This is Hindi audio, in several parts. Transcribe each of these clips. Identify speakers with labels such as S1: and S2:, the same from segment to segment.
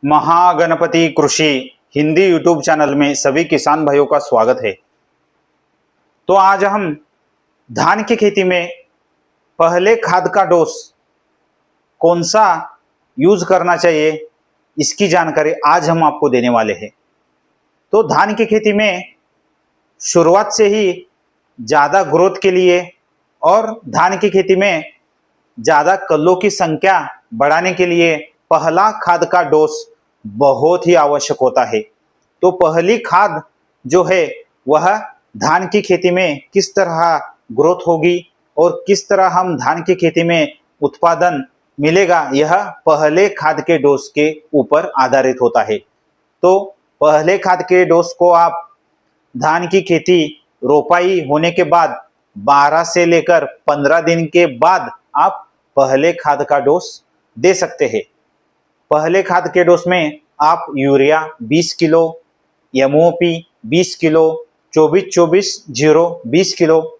S1: महागणपति कृषि हिंदी यूट्यूब चैनल में सभी किसान भाइयों का स्वागत है। तो आज हम धान की खेती में पहले खाद का डोज कौन सा यूज करना चाहिए, इसकी जानकारी आज हम आपको देने वाले हैं। तो धान की खेती में शुरुआत से ही ज़्यादा ग्रोथ के लिए और धान की खेती में ज़्यादा कल्लों की संख्या बढ़ाने के लिए पहला खाद का डोज बहुत ही आवश्यक होता है। तो पहली खाद जो है वह धान की खेती में किस तरह ग्रोथ होगी और किस तरह हम धान की खेती में उत्पादन मिलेगा, यह पहले खाद के डोज के ऊपर आधारित होता है। तो पहले खाद के डोज को आप धान की खेती रोपाई होने के बाद 12 से लेकर 15 दिन के बाद आप पहले खाद का डोज दे सकते हैं। पहले खाद के डोज में आप urea 20 kilo, MOP 20 kilo, 24-24-0 20 kilo,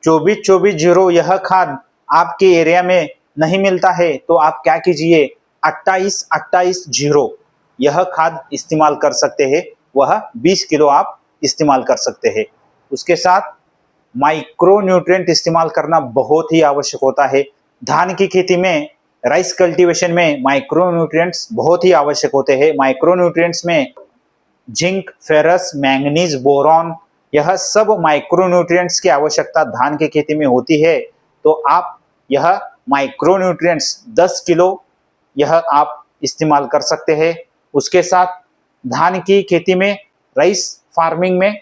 S1: 24-24-0 यह खाद आपके एरिया में नहीं मिलता है तो आप क्या कीजिए 28-28-0 यह खाद इस्तेमाल कर सकते हैं। वह 20 किलो आप इस्तेमाल कर सकते हैं। उसके साथ माइक्रो न्यूट्रिएंट इस्तेमाल करना बहुत ही आवश्यक होता है। धान की खेती में राइस कल्टीवेशन में माइक्रो न्यूट्रिएंट्स बहुत ही आवश्यक होते हैं। माइक्रो न्यूट्रिएंट्स में जिंक, फेरस, मैंगनीज, बोरॉन यह सब माइक्रो न्यूट्रिएंट्स की आवश्यकता धान की खेती में होती है। तो आप यह माइक्रो न्यूट्रिएंट्स 10 किलो यह आप इस्तेमाल कर सकते हैं। उसके साथ धान की खेती में राइस फार्मिंग में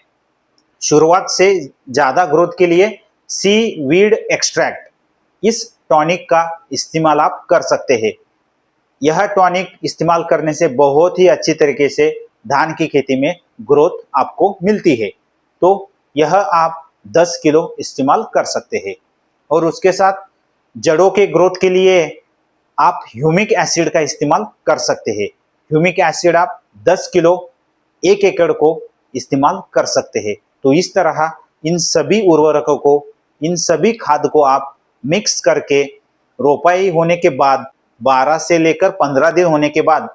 S1: शुरुआत से ज़्यादा ग्रोथ के लिए सी वीड एक्सट्रैक्ट इस टॉनिक का इस्तेमाल आप कर सकते हैं। यह टॉनिक इस्तेमाल करने से बहुत ही अच्छी तरीके से धान की खेती में ग्रोथ आपको मिलती है। तो यह आप 10 किलो इस्तेमाल कर सकते हैं। और उसके साथ जड़ों के ग्रोथ के लिए आप ह्यूमिक एसिड का इस्तेमाल कर सकते हैं। ह्यूमिक एसिड आप 10 किलो 1 एकड़ को इस्तेमाल कर सकते हैं। तो इस तरह इन सभी उर्वरकों को, इन सभी खाद को आप मिक्स करके रोपाई होने के बाद 12 से लेकर 15 दिन होने के बाद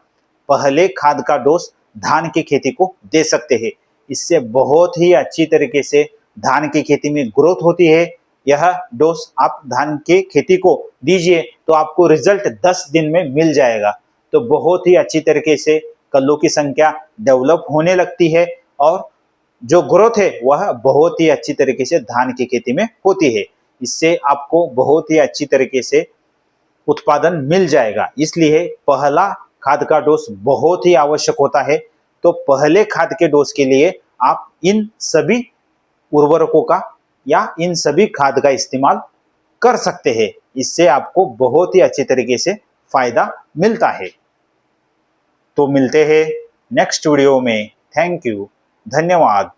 S1: पहले खाद का डोज धान की खेती को दे सकते हैं। इससे बहुत ही अच्छी तरीके से धान की खेती में ग्रोथ होती है। यह डोज आप धान की खेती को दीजिए तो आपको रिजल्ट 10 दिन में मिल जाएगा। तो बहुत ही अच्छी तरीके से कल्लों की संख्या डेवलप होने लगती है और जो ग्रोथ है वह बहुत ही अच्छी तरीके से धान की खेती में होती है। इससे आपको बहुत ही अच्छी तरीके से उत्पादन मिल जाएगा। इसलिए पहला खाद का डोज बहुत ही आवश्यक होता है। तो पहले खाद के डोज के लिए आप इन सभी उर्वरकों का या इन सभी खाद का इस्तेमाल कर सकते हैं। इससे आपको बहुत ही अच्छी तरीके से फायदा मिलता है। तो मिलते हैं नेक्स्ट वीडियो में। थैंक यू, धन्यवाद।